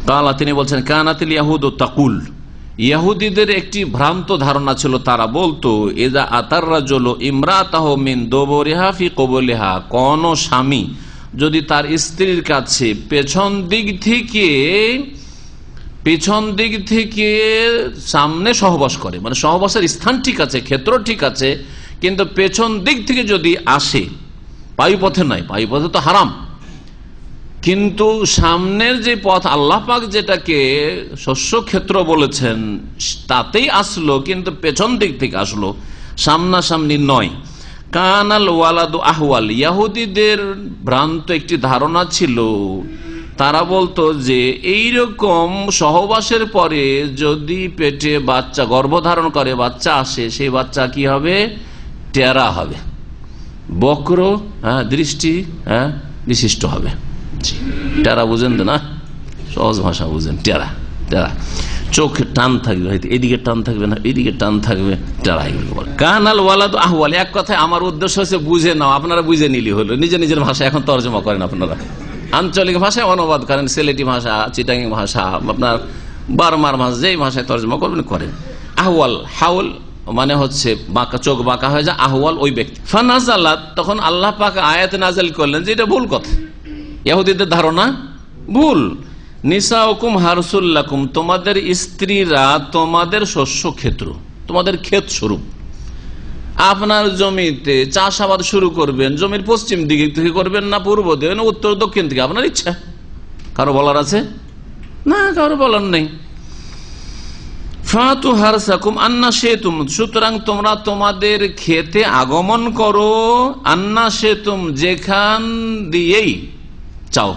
তাআলা তিনি বলছেন কানাতিল ইয়াহুদু তাকুল, ইহুদিদের একটি ভ্রান্ত ধারণা ছিল, তারা বলতো ইযা আতার রাজুলু ইমরাতাহু মিন দুবুরিহা ফি কুবুলিহা, কোন স্বামী যদি তার স্ত্রীর কাছে পেছন দিক থেকে সামনে সহবাস করে, মানে সহবাসের স্থান ঠিক আছে, ক্ষেত্র ঠিক আছে, কিন্তু পেছন দিক থেকে যদি আসে, বায়ুপথে নয়, বায়ুপথে তো হারাম, কিন্তু সামনের যে পথ আল্লাহ পাক যেটাকে শস্য ক্ষেত্র বলেছেন তাতেই আসলো, কিন্তু পেছন দিক থেকে আসলো, সামনাসামনি নয়। কানাল ওয়ালাদু আহওয়াল, ইহুদিদের ভ্রান্ত একটি ধারণা ছিল, তারা বলতো যে এইরকম সহবাসের পরে যদি পেটে বাচ্চা গর্ভধারণ করে বাচ্চা আসে, সেই বাচ্চা কি হবে? টেরা হবে, বক্র দৃষ্টি বিশিষ্ট হবে। টেরা বুঝেন তো না, সহজ ভাষা বুঝেন। টেরা টেরা চোখ টান থাকবে, এদিকে টান থাকবে না, এদিকে টান থাকবে, টেরা এগুলো বলে। কানাল ওয়ালাদ আহওয়াল, এক কথায় আমার উদ্দেশ্য হচ্ছে বুঝে নাও, আপনারা বুঝে নিলি হলো, নিজের ভাষা এখন তর্জমা করেন, আপনারা আঞ্চলিক ভাষায় অনুবাদ করেন, সিলেটি ভাষা, চিটাঙ্গি ভাষা, আপনার বার্মার ভাষা, যেই ভাষায় তর্জমা করবেন করেন। আহওয়াল, হাউল মানে হচ্ছে বাঁকা, চোখ বাঁকা হয়ে যায়, আহওয়াল ওই ব্যক্তি। ফানাজালাত, তখন আল্লাহ পাক আয়াত নাযিল করলেন যে এটা ভুল কথা, ইহুদিদের ধারণা ভুল। নিসাউকুম হারসুল লাকুম, তোমাদের স্ত্রীরা তোমাদের শস্য ক্ষেত্র, তোমাদের ক্ষেত স্বরূপ। আপনার জমিতে চাষাবাদ শুরু করবেন, জমির পশ্চিম দিকে থেকে করবেন না পূর্ব দিকে না উত্তর দক্ষিণ থেকে, আপনার ইচ্ছা। কারো বলার আছে? না, কারো বলার নেই। ফাতু হারসাকুম আন্না শেতুম, সুতরাং তোমরা তোমাদের খেতে আগমন করো, আন্না শেতুম যেখান দিয়েই চাও,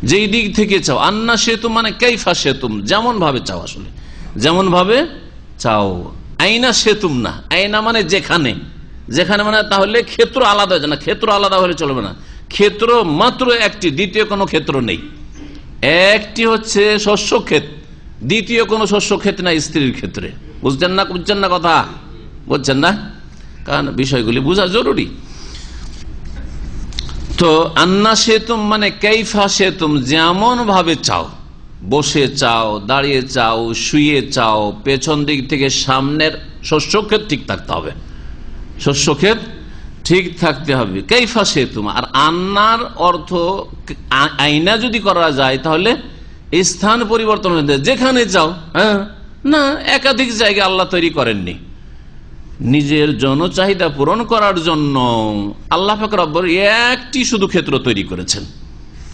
যেই দিক থেকে চাও। আন্না শেতুম মানে কাইফা শেতুম, যেমন ভাবে চাও, আসলে যেমন ভাবে চাও। আইনা শেতুম না, আইনা মানে যেখানে, যেখানে মানে তাহলে ক্ষেত্র আলাদা হয়ে যায় না, ক্ষেত্র আলাদা হলে চলবে না। ক্ষেত্র মাত্র একটি, দ্বিতীয় কোনো ক্ষেত্র নেই। একটি হচ্ছে শস্য ক্ষেত, দ্বিতীয় কোনো শস্য ক্ষেত না স্ত্রীর ক্ষেত্রে। বুঝছেন না কথা? বুঝছেন না? কারণ বিষয়গুলি বোঝা জরুরি। তো আন্না সেতুম মানে কাইফা সেতুম, যেমন ভাবে চাও, বসে চাও, দাঁড়িয়ে চাও, শুয়ে চাও, পেছন দিক থেকে সামনের শস্যক্ষেত ঠিক থাকতে হবে, শস্যক্ষেত ঠিক থাকতে হবে। কাইফা সেতুম, আর আন্নার অর্থ আইনা যদি করা যায় তাহলে স্থান পরিবর্তন হয়ে যায়, যেখানে চাও। না, একাধিক জায়গা আল্লাহ তৈরি করেননি, নিজের জনচাহিদা পূরণ করার জন্য আল্লাহ পাক রব্বুল একটি শুধু ক্ষেত্র তৈরি করেছেন,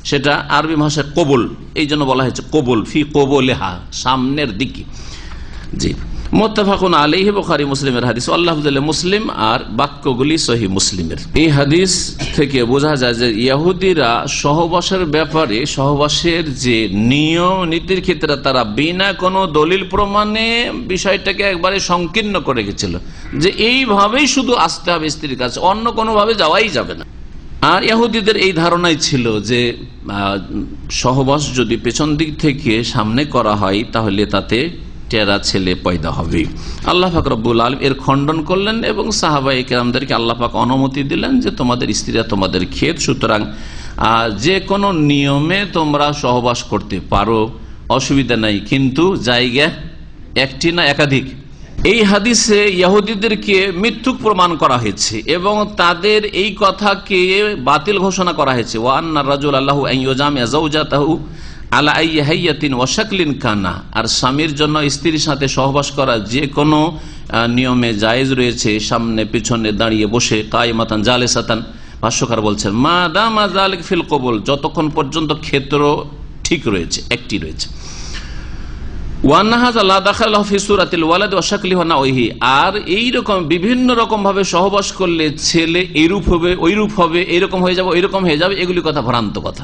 সেটা আরবি ভাষায় কবুল, এই জন্য বলা হয়েছে কবুল, ফি কবুলিহা, সামনের দিকে। জি, মুত্তাফাকুন আলাইহি, বুখারী মুসলিমের হাদিস, আল্লাহ মুসলিম, আর বাক্যগুলি সহিহ মুসলিমের। এই হাদিস থেকে বোঝা যায় যে ইহুদিরা সহবাসের ব্যাপারে, সহবাসের যে নিয়ম নীতির ক্ষেত্রে তারা বিনা কোনো দলিল প্রমাণে বিষয়টাকে একবারে সংকীর্ণ করে রেখেছিল, যে এইভাবেই শুধু আসতে হবে স্ত্রীর কাছে, অন্য কোনোভাবে যাওয়াই যাবে না। আর ইহুদিদের এই ধারণাই ছিল যে সহবাস যদি পেছন দিক থেকে সামনে করা হয় তাহলে তাতে টেরা ছেলে পয়দা হবে। আল্লাহ পাক রব্বুল আলামিন এর খণ্ডন করলেন এবং সাহাবায়ে কেরামদেরকে আল্লাহ পাক অনুমতি দিলেন যে তোমাদের স্ত্রীরা তোমাদের ক্ষেত, সুতরাং যে কোনো নিয়মে তোমরা সহবাস করতে পারো, অসুবিধা নাই, কিন্তু জায়গা একটি না একাধিক। এই হাদিসে ইহুদিদেরকে মিথ্যুক প্রমাণ করা হয়েছে এবং তাদের এই কথাকে বাতিল ঘোষণা করা হয়েছে। ওয়া আন্নার রাজুল আল্লাহু আন ইউজামিয়া যাওজাতাহু আলা আইয়ি হাইয়াতিন ওয়া শাকলিন কানা, আর স্বামীর জন্য স্ত্রীর সাথে সহবাস করা যে কোনো নিয়মে জায়েজ রয়েছে, সামনে পিছনে দাঁড়িয়ে বসে, কায়মাতান জালেসাতান। ভাষ্যকার বলছেন মা দামা যালিক ফিল কবুল, যতক্ষণ পর্যন্ত ক্ষেত্র ঠিক রয়েছে, একটি রয়েছে। আর এইরকম বিভিন্ন রকম ভাবে সহবাস করলে ছেলে এরূপ হবে, ওইরূপ হবে, এরকম হয়ে যাবে, ওইরকম হয়ে যাবে, এগুলি কথা ভ্রান্ত কথা।